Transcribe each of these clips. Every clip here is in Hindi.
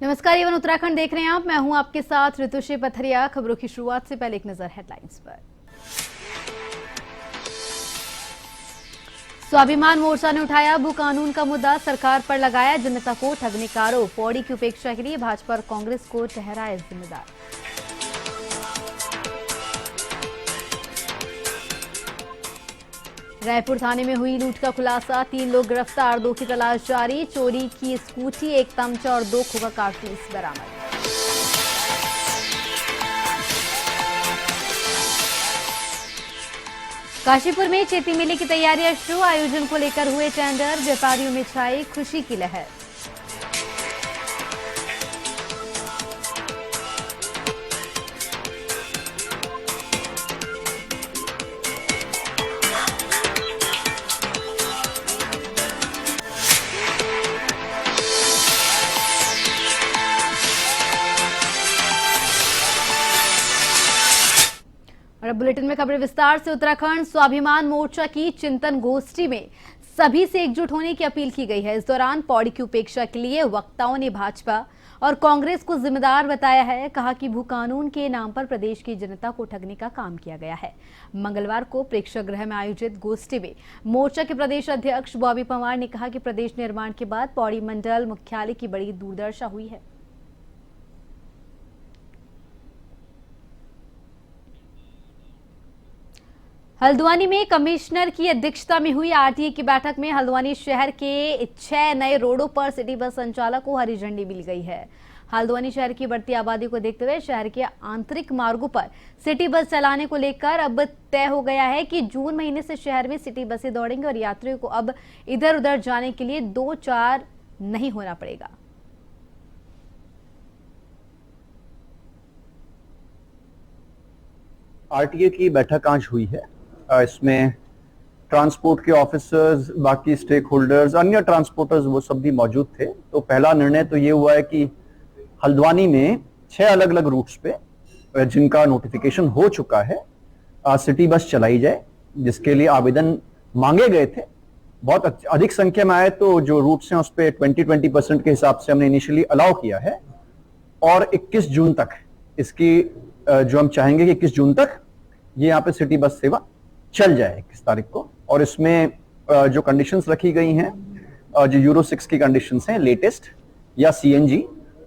नमस्कार, एवन उत्तराखंड देख रहे हैं आप। मैं हूं आपके साथ ऋतुश्री पथरिया। खबरों की शुरुआत से पहले एक नजर हेडलाइंस पर। स्वाभिमान मोर्चा ने उठाया भू कानून का मुद्दा, सरकार पर लगाया जनता को ठगने का आरोप। पौड़ी की उपेक्षा के लिए भाजपा और कांग्रेस को ठहराया जिम्मेदार। रायपुर थाने में हुई लूट का खुलासा, 3 लोग गिरफ्तार, 2 की तलाश जारी। चोरी की स्कूटी, 1 तमचा और 2 खोखा कारतूस बरामद। काशीपुर में चैती मेले की तैयारियां शुरू, आयोजन को लेकर हुए टेंडर, व्यापारियों में छाई खुशी की लहर। और अब बुलेटिन में खबरें विस्तार से। उत्तराखंड स्वाभिमान मोर्चा की चिंतन गोष्ठी में सभी से एकजुट होने की अपील की गई है। इस दौरान पौड़ी की उपेक्षा के लिए वक्ताओं ने भाजपा और कांग्रेस को जिम्मेदार बताया है। कहा कि भू कानून के नाम पर प्रदेश की जनता को ठगने का काम किया गया है। मंगलवार को प्रेक्षागृह में आयोजित गोष्ठी में मोर्चा के प्रदेश अध्यक्ष बॉबी पंवार ने कहा कि प्रदेश निर्माण के बाद पौड़ी मंडल मुख्यालय की बड़ी दुर्दशा हुई है। हल्द्वानी में कमिश्नर की अध्यक्षता में हुई आरटीए की बैठक में हल्द्वानी शहर के 6 नए रोडों पर सिटी बस संचालक को हरी झंडी मिल गई है। हल्द्वानी शहर की बढ़ती आबादी को देखते हुए शहर के आंतरिक मार्गों पर सिटी बस चलाने को लेकर अब तय हो गया है कि जून महीने से शहर में सिटी बसें दौड़ेंगी और यात्रियों को अब इधर उधर जाने के लिए 2-4 नहीं होना पड़ेगा। आरटीए की बैठक आज हुई है। इसमें ट्रांसपोर्ट के ऑफिसर्स, बाकी स्टेक होल्डर्स, अन्य ट्रांसपोर्टर्स वो सब भी मौजूद थे। तो पहला निर्णय तो ये हुआ है कि हल्द्वानी में 6 अलग अलग रूट्स पे जिनका नोटिफिकेशन हो चुका है सिटी बस चलाई जाए, जिसके लिए आवेदन मांगे गए थे। बहुत अधिक संख्या में आए तो जो रूट्स हैं उस पर 20% के हिसाब से हमने इनिशियली अलाउ किया है। और 21 जून तक इसकी जो हम चाहेंगे कि 21 जून तक ये यहाँ पे सिटी बस सेवा चल जाए 21 तारीख को। और इसमें जो कंडीशंस रखी गई हैं, जो यूरो 6 की कंडीशंस हैं लेटेस्ट या सीएनजी,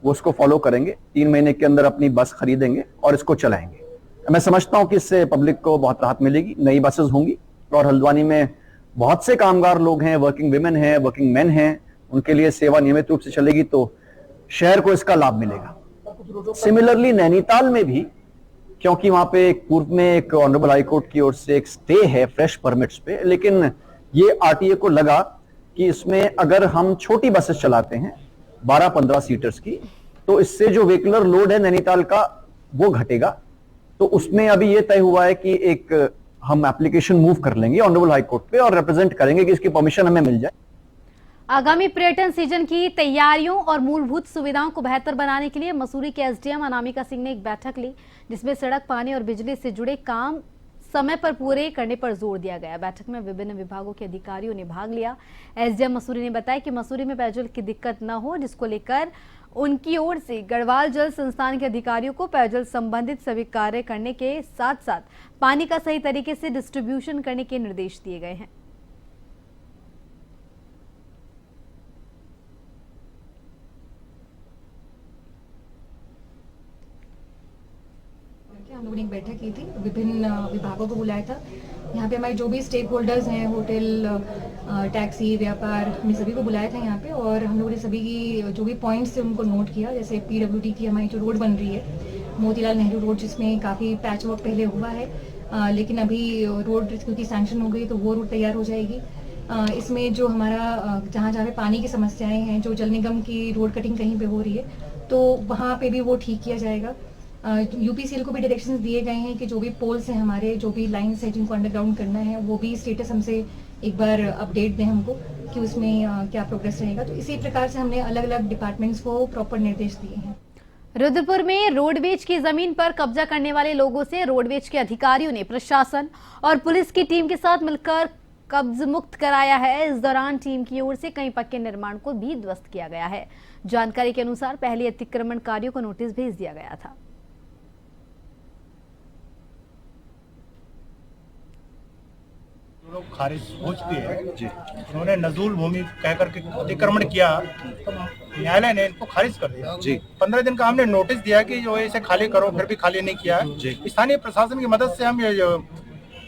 वो उसको फॉलो करेंगे। 3 महीने के अंदर अपनी बस खरीदेंगे और इसको चलाएंगे। मैं समझता हूं कि इससे पब्लिक को बहुत राहत मिलेगी, नई बसेस होंगी। और हल्द्वानी में बहुत से कामगार लोग हैं, वर्किंग विमेन हैं, वर्किंग मैन हैं, उनके लिए सेवा नियमित रूप से चलेगी तो शहर को इसका लाभ मिलेगा। सिमिलरली नैनीताल में भी, क्योंकि वहां पे पूर्व में एक ऑनरेबल हाई कोर्ट की ओर से एक स्टे है फ्रेश परमिट्स पे, लेकिन ये आरटीए को लगा कि इसमें अगर हम छोटी बसेस चलाते हैं 12-15 सीटर्स की, तो इससे जो व्हीकलर लोड है नैनीताल का वो घटेगा। तो उसमें अभी ये तय हुआ है कि एक हम एप्लीकेशन मूव कर लेंगे ऑनरेबल हाई कोर्ट पे और रिप्रेजेंट करेंगे कि इसकी परमिशन हमें मिल जाए। आगामी पर्यटन सीजन की तैयारियों और मूलभूत सुविधाओं को बेहतर बनाने के लिए मसूरी के एसडीएम अनामिका सिंह ने एक बैठक ली, जिसमें सड़क, पानी और बिजली से जुड़े काम समय पर पूरे करने पर जोर दिया गया। बैठक में विभिन्न विभागों के अधिकारियों ने भाग लिया। एसडीएम मसूरी ने बताया कि मसूरी में पेयजल की दिक्कत न हो, जिसको लेकर उनकी ओर से गढ़वाल जल संस्थान के अधिकारियों को पेयजल संबंधित सभी कार्य करने के साथ साथ पानी का सही तरीके से डिस्ट्रीब्यूशन करने के निर्देश दिए गए हैं। हम लोगों ने एक बैठक की थी, विभिन्न विभागों को बुलाया था। यहाँ पे हमारे जो भी स्टेक होल्डर्स हैं, होटल, टैक्सी, व्यापार, हमने सभी को बुलाया था यहाँ पे। और हम लोगों ने सभी की जो भी पॉइंट्स थे उनको नोट किया। जैसे पीडब्ल्यूडी की हमारी जो रोड बन रही है, मोतीलाल नेहरू रोड, जिसमें काफ़ी पैच वर्क पहले हुआ है, लेकिन अभी रोड क्योंकि सैंक्शन हो गई तो वो रोड तैयार हो जाएगी। इसमें जो हमारा जहाँ जहाँ पे पानी की समस्याएँ हैं, जो जल निगम की रोड कटिंग कहीं पे हो रही है तो वहाँ पे भी वो ठीक किया जाएगा। यूपीसीएल को भी डायरेक्शंस दिए गए हैं कि जो भी पोल्स हैं हमारे, जो भी लाइन्स हैं जिनको अंडरग्राउंड करना है, वो भी स्टेटस हमसे एक बार अपडेट दें हमको कि उसमें क्या प्रोग्रेस रहेगा। तो इसी प्रकार से हमने अलग अलग डिपार्टमेंट्स को प्रॉपर निर्देश दिए हैं। रुद्रपुर में रोडवेज की जमीन पर कब्जा करने वाले लोगों से रोडवेज के अधिकारियों ने प्रशासन और पुलिस की टीम के साथ मिलकर कब्ज मुक्त कराया है। इस दौरान टीम की ओर से कई पक्के निर्माण को भी ध्वस्त किया गया है। जानकारी के अनुसार पहले अतिक्रमणकारियों को नोटिस भेज दिया गया था। लोग खारिज हो चुकी है जी। उन्होंने नजूल भूमि कहकर के अतिक्रमण किया तो न्यायालय ने इनको खारिज कर दिया जी। 15 दिन का हमने नोटिस दिया कि जो इसे खाली करो, फिर भी खाली नहीं किया जी। स्थानीय प्रशासन की मदद से हम ये जो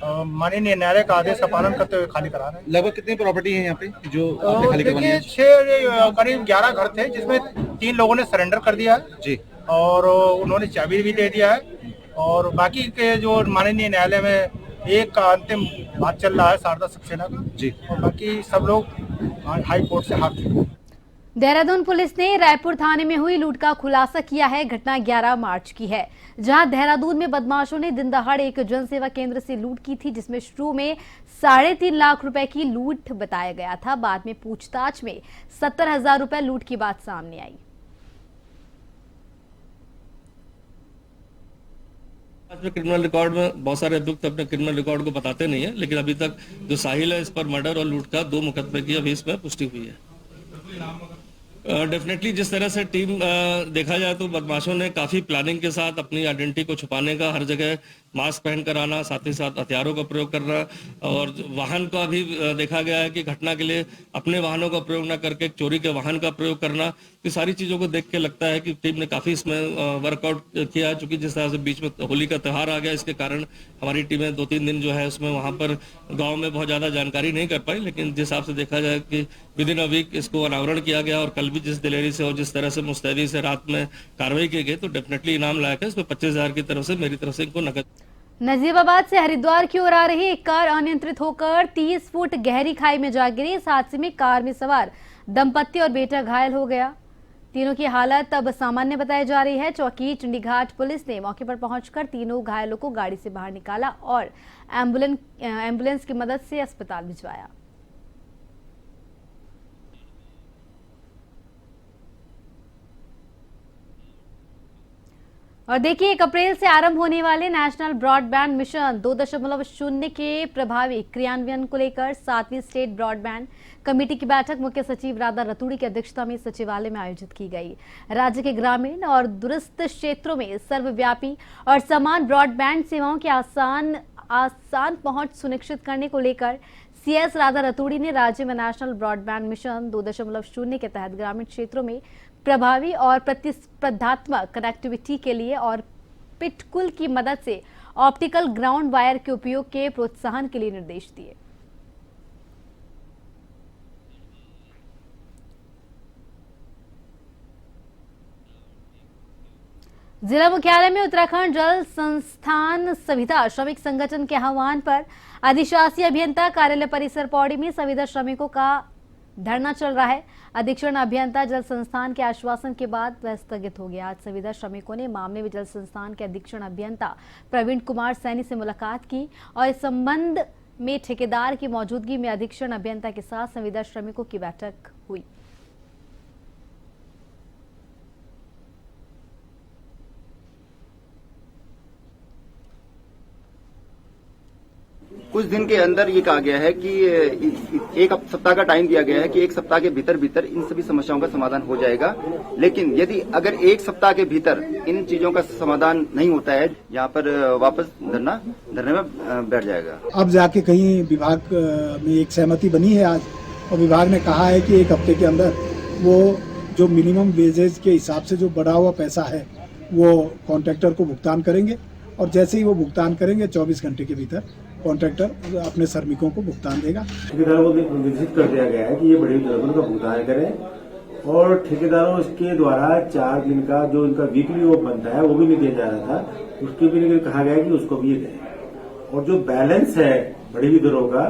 माननीय न्यायालय का आदेश का पालन करते हुए खाली करा रहे हैं। लगभग कितनी प्रॉपर्टी है यहाँ पे जो आपने खाली करवानी है? 6 करीब 11 घर थे, जिसमें 3 लोगों ने सरेंडर कर दिया जी और उन्होंने चाबी भी दे दिया है। और बाकी के जो माननीय न्यायालय में एक का अंतिम बात चल रहा है शारदा सक्सेना का जी, और बाकी सब लोग हाई कोर्ट से हार चुके हैं। देहरादून पुलिस ने रायपुर थाने में हुई लूट का खुलासा किया है। घटना 11 मार्च की है, जहां देहरादून में बदमाशों ने दिन दहाड़े एक जनसेवा केंद्र से लूट की थी, जिसमें शुरू में 3.5 लाख रुपए की लूट बताया गया था। बाद में पूछताछ में 70,000 रुपए लूट की बात सामने आई। क्रिमिनल रिकॉर्ड में बहुत सारे अभियुक्त अपने क्रिमिनल रिकॉर्ड को बताते नहीं है, लेकिन अभी तक जो साहिल है इस पर मर्डर और लूट का 2 मुकदमे की अभी इसमें पुष्टि हुई है। डेफिनेटली जिस तरह से टीम देखा जाए तो बदमाशों ने काफी प्लानिंग के साथ अपनी आइडेंटिटी को छुपाने का हर जगह मास्क पहन कर आना, साथ ही साथ हथियारों का प्रयोग करना, और वाहन का भी देखा गया है कि घटना के लिए अपने वाहनों का प्रयोग न करके चोरी के वाहन का प्रयोग करना। ये सारी चीजों को देख के लगता है कि टीम ने काफी इसमें वर्कआउट किया है। चूंकि जिस तरह से बीच में होली का त्यौहार आ गया, इसके कारण हमारी टीमें 2-3 दिन जो है उसमें वहां पर गाँव में बहुत ज्यादा जानकारी नहीं कर पाई, लेकिन जिस हिसाब से देखा जाए कि विद इन अ वीक इसको अनावरण किया गया और कल भी जिस दिलेरी से और जिस तरह से मुस्तैदी से रात में कार्रवाई की गई, तो डेफिनेटली इनाम लायक है। इसमें 25,000 की तरफ से मेरी तरफ से इनको नकद। नजीबाबाद से हरिद्वार की ओर आ रही एक कार अनियंत्रित होकर 30 फुट गहरी खाई में जा गिरी। इस हादसे में कार में सवार दंपत्ति और बेटा घायल हो गया। तीनों की हालत अब सामान्य बताई जा रही है। चौकी चंडीघाट पुलिस ने मौके पर पहुंचकर तीनों घायलों को गाड़ी से बाहर निकाला और एम्बुलेंस की मदद से अस्पताल भिजवाया। और देखिए, 1 अप्रैल से आरंभ होने वाले नेशनल ब्रॉडबैंड मिशन 2.0 के प्रभावी क्रियान्वयन को लेकर 7वीं स्टेट ब्रॉडबैंड कमेटी की बैठक मुख्य सचिव राधा रतूड़ी की अध्यक्षता में सचिवालय में आयोजित की गई। राज्य के ग्रामीण और दूरस्थ क्षेत्रों में सर्वव्यापी और समान ब्रॉडबैंड सेवाओं की आसान पहुंच सुनिश्चित करने को लेकर सीएस राधा रतूड़ी ने राज्य में नेशनल ब्रॉडबैंड मिशन 2.0 के तहत ग्रामीण क्षेत्रों में प्रभावी और प्रतिस्पर्धात्मक कनेक्टिविटी के लिए और पिटकुल की मदद से ऑप्टिकल ग्राउंड वायर के उपयोग के प्रोत्साहन के लिए निर्देश दिए। जिला मुख्यालय में उत्तराखंड जल संस्थान संविदा श्रमिक संगठन के आह्वान पर अधिशासी अभियंता कार्यालय परिसर पौड़ी में संविदा श्रमिकों का धरना चल रहा है। अधीक्षण अभियंता जल संस्थान के आश्वासन के बाद वह स्थगित हो गया। आज संविदा श्रमिकों ने मामले में जल संस्थान के अधीक्षण अभियंता प्रवीण कुमार सैनी से मुलाकात की और इस संबंध में ठेकेदार की मौजूदगी में अधीक्षण अभियंता के साथ संविदा श्रमिकों की बैठक हुई। कुछ दिन के अंदर ये कहा गया है कि 1 सप्ताह का टाइम दिया गया है कि 1 सप्ताह के भीतर इन सभी समस्याओं का समाधान हो जाएगा। लेकिन यदि अगर 1 सप्ताह के भीतर इन चीजों का समाधान नहीं होता है, यहाँ पर वापस धरने में बैठ जाएगा। अब जाके कहीं विभाग में एक सहमति बनी है आज, और विभाग ने कहा है कि 1 हफ्ते के अंदर वो जो मिनिमम वेजेज के हिसाब से जो बढ़ा हुआ पैसा है वो कॉन्ट्रैक्टर को भुगतान करेंगे, और जैसे ही वो भुगतान करेंगे 24 घंटे के भीतर कॉन्ट्रैक्टर अपने श्रमिकों को भुगतान देगा। ठेकेदारों को निर्देशित कर दिया गया है कि ये बड़ी जरूरत का भुगतान करें, और ठेकेदारों इसके द्वारा 4 दिन का जो इनका वीकली वो बनता है वो भी नहीं दिया जा रहा था, उसके भी कहा गया है कि उसको भी दें, और जो बैलेंस है बड़ी हुई दरों का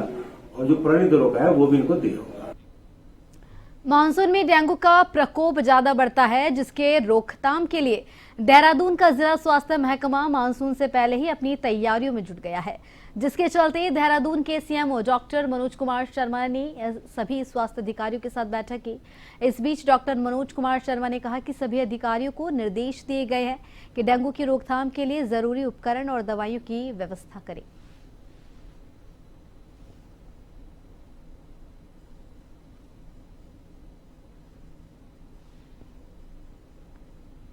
और जो पुरानी दरों का है वो भी इनको दे। मानसून में डेंगू का प्रकोप ज्यादा बढ़ता है, जिसके रोकथाम के लिए देहरादून का जिला स्वास्थ्य महकमा मानसून से पहले ही अपनी तैयारियों में जुट गया है, जिसके चलते देहरादून के सीएमओ डॉक्टर मनोज कुमार शर्मा ने सभी स्वास्थ्य अधिकारियों के साथ बैठक की। इस बीच डॉक्टर मनोज कुमार शर्मा ने कहा कि सभी अधिकारियों को निर्देश दिए गए हैं कि डेंगू की रोकथाम के लिए जरूरी उपकरण और दवाइयों की व्यवस्था करें।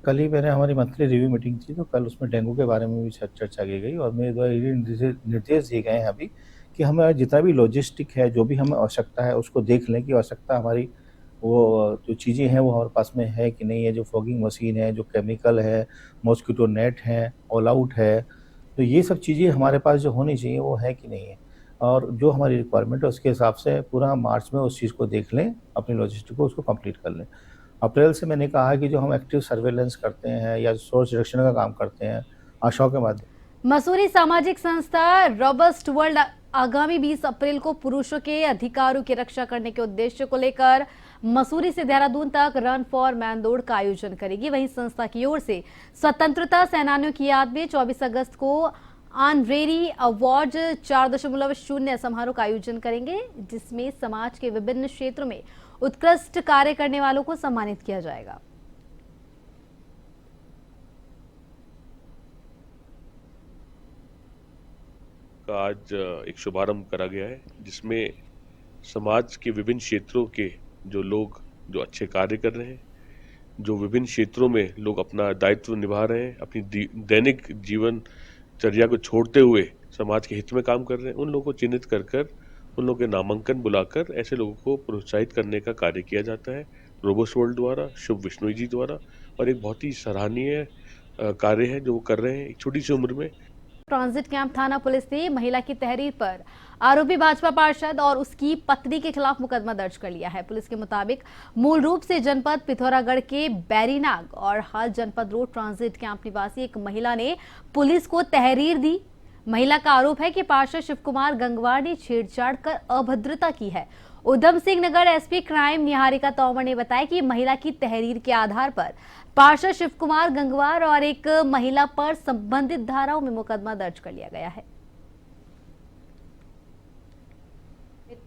कल ही मैंने हमारी मंथली रिव्यू मीटिंग थी, तो कल उसमें डेंगू के बारे में भी चर्चा की गई और मेरे द्वारा ये निर्देश दिए गए हैं अभी कि हमें जितना भी लॉजिस्टिक है, जो भी हमें आवश्यकता है, उसको देख लें कि आवश्यकता हमारी वो जो चीज़ें हैं वो हमारे पास में है कि नहीं है। जो फॉगिंग मशीन है, जो केमिकल है, मॉस्किटो नेट है, ऑल आउट है, तो ये सब चीज़ें हमारे पास जो होनी चाहिए वो है कि नहीं है। और जो हमारी रिक्वायरमेंट है उसके हिसाब से पूरा मार्च में उस चीज़ को देख लें, अपनी लॉजिस्टिक को उसको कंप्लीट कर लें। अप्रैल से मैंने कहा है कि जो हम एक्टिव सर्वेलेंस करते हैं या सोर्स रिडक्शन का काम करते हैं आशाओं के माध्यम। मसूरी सामाजिक संस्था रॉबस्ट वर्ल्ड आगामी 20 अप्रैल को पुरुषों के अधिकारों की रक्षा करने के उद्देश्य को लेकर मसूरी से देहरादून तक रन फॉर मैन दौड़ का आयोजन करेगी। वहीं संस्था की ओर से स्वतंत्रता सेनानियों की याद में 24 अगस्त को ऑनरेरी अवार्ड 4.0 समारोह का आयोजन करेंगे, जिसमें समाज के विभिन्न क्षेत्रों में उत्कृष्ट कार्य करने वालों को सम्मानित किया जाएगा। का आज एक शुभारंभ करा गया है, जिसमें समाज के विभिन्न क्षेत्रों के जो लोग जो अच्छे कार्य कर रहे हैं, जो विभिन्न क्षेत्रों में लोग अपना दायित्व निभा रहे हैं, अपनी दैनिक जीवन चर्या को छोड़ते हुए समाज के हित में काम कर रहे हैं, उन लोगों को चिन्हित कर उन लोगों के नामांकन बुलाकर ऐसे लोगों को प्रोत्साहित करने का कार्य किया जाता है रोबोस्ट वर्ल्ड द्वारा, शुभ विश्नोई जी द्वारा। और एक बहुत ही सराहनीय कार्य है जो वो कर रहे हैं एक छोटी सी उम्र में। ट्रांजिट कैंप थाना पुलिस ने महिला की तहरीर पर आरोपी भाजपा पार्षद और उसकी पत्नी के खिलाफ मुकदमा दर्ज कर लिया है। पुलिस के मुताबिक मूल रूप से जनपद पिथौरागढ़ के बैरीनाग और हाल जनपद रोड ट्रांजिट कैंप निवासी एक महिला ने पुलिस को तहरीर दी। महिला का आरोप है कि पार्षद शिव कुमार गंगवार ने छेड़छाड़ कर अभद्रता की है। उधम सिंह नगर एसपी क्राइम निहारिका तोमर ने बताया कि महिला की तहरीर के आधार पर पार्षद शिव कुमार गंगवार और एक महिला पर संबंधित धाराओं में मुकदमा दर्ज कर लिया गया है।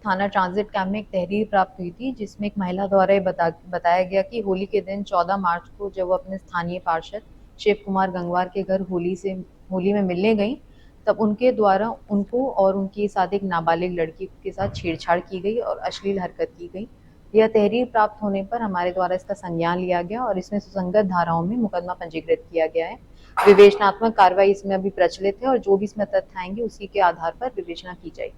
थाना ट्रांजिट कैंप में एक तहरीर प्राप्त हुई थी, जिसमें एक महिला द्वारा बताया गया कि होली के दिन 14 मार्च को जब वो अपने स्थानीय पार्षद शिव कुमार गंगवार के घर होली में मिलने गई, तब उनके द्वारा उनको और उनके साथ एक नाबालिग लड़की के साथ छेड़छाड़ की गई और अश्लील हरकत की गई। यह तहरीर प्राप्त होने पर हमारे द्वारा इसका संज्ञान लिया गया और इसमें सुसंगत धाराओं में मुकदमा पंजीकृत किया गया है। विवेचनात्मक कार्रवाई इसमें अभी प्रचलित है और जो भी इसमें तथ्य आएंगे उसी के आधार पर विवेचना की जाएगी।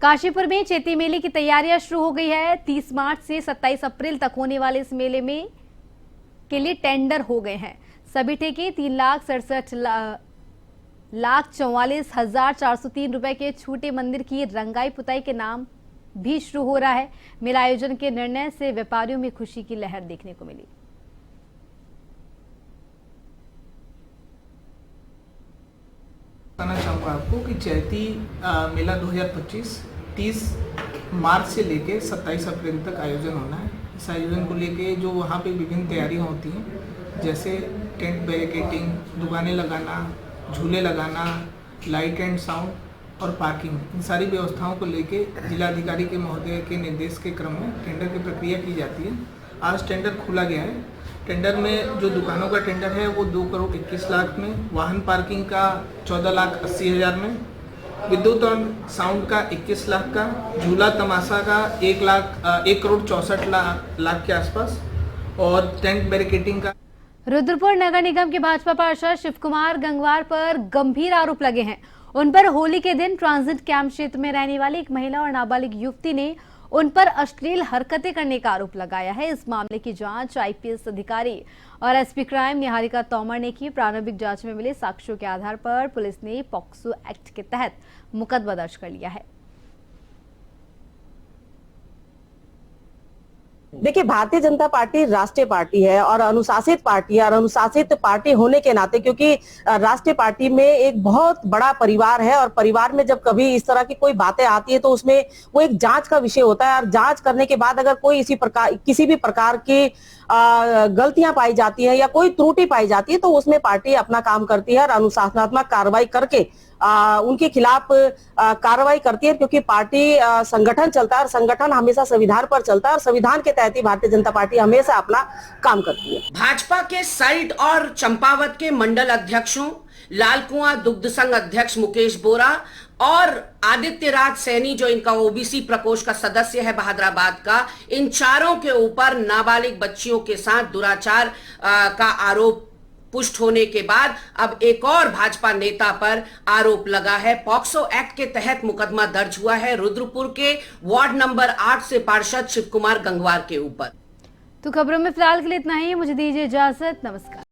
काशीपुर में चैती मेले की तैयारियां शुरू हो गई है। 30 मार्च से 27 अप्रैल तक होने वाले इस मेले में के लिए टेंडर हो गए हैं। सभी ठेके 3,67,44,403 रुपए के छोटे मंदिर की रंगाई पुताई के नाम भी शुरू हो रहा है। मेला आयोजन के निर्णय से व्यापारियों में खुशी की लहर देखने को मिली। बताना चाहूँगा आपको कि चैती मेला 2025 30 मार्च से लेके 27 अप्रैल तक आयोजन होना है। इस आयोजन को लेके जो वहाँ पे विभिन्न तैयारियाँ होती हैं, जैसे टेंट बैरिकेडिंग, दुकानें लगाना, झूले लगाना, लाइट एंड साउंड और पार्किंग, इन सारी व्यवस्थाओं को लेके जिलाधिकारी के महोदय के निर्देश के क्रम में टेंडर की प्रक्रिया की जाती है। आज टेंडर खोला गया है। टेंडर में जो दुकानों का टेंडर है वो 2,21,00,000 में, वाहन पार्किंग का 14,80,000 में, विद्युत और साउंड का 21 लाख का, झूला तमाशा का 1,64,00,000 के आसपास और टेंट बैरिकेडिंग का। रुद्रपुर नगर निगम के भाजपा पार्षद शिव कुमार गंगवार पर गंभीर आरोप लगे हैं। उन पर होली के दिन ट्रांजिट कैंप क्षेत्र में रहने वाली एक महिला और नाबालिग युवती ने उन पर अश्लील हरकतें करने का आरोप लगाया है। इस मामले की जांच आईपीएस अधिकारी और एसपी क्राइम निहारिका तोमर ने की। प्रारंभिक जांच में मिले साक्ष्यों के आधार पर पुलिस ने पॉक्सो एक्ट के तहत मुकदमा दर्ज कर लिया है। देखिए, भारतीय जनता पार्टी राष्ट्रीय पार्टी है और अनुशासित पार्टी है, और अनुशासित पार्टी होने के नाते, क्योंकि राष्ट्रीय पार्टी में एक बहुत बड़ा परिवार है और परिवार में जब कभी इस तरह की कोई बातें आती है तो उसमें वो एक जांच का विषय होता है और जांच करने के बाद अगर कोई किसी भी प्रकार की गलतियां पाई जाती है या कोई त्रुटि पाई जाती है तो उसमें पार्टी अपना काम करती है और अनुशासनात्मक कार्रवाई करके उनके खिलाफ कार्रवाई करती है, क्योंकि पार्टी संगठन चलता है और संगठन हमेशा संविधान पर चलता है और संविधान के तहत ही भारतीय जनता पार्टी हमेशा अपना काम करती है। भाजपा के साइट और चंपावत के मंडल अध्यक्षों, लालकुआं दुग्ध संघ अध्यक्ष मुकेश बोरा और आदित्य राज सैनी जो इनका ओबीसी प्रकोष्ठ का सदस्य है बहादुराबाद का, इन चारों के ऊपर नाबालिग बच्चियों के साथ दुराचार का आरोप पुष्ट होने के बाद अब एक और भाजपा नेता पर आरोप लगा है। पॉक्सो एक्ट के तहत मुकदमा दर्ज हुआ है रुद्रपुर के वार्ड नंबर 8 से पार्षद शिव कुमार गंगवार के ऊपर। तो खबरों में फिलहाल के लिए इतना ही, मुझे दीजिए इजाजत, नमस्कार।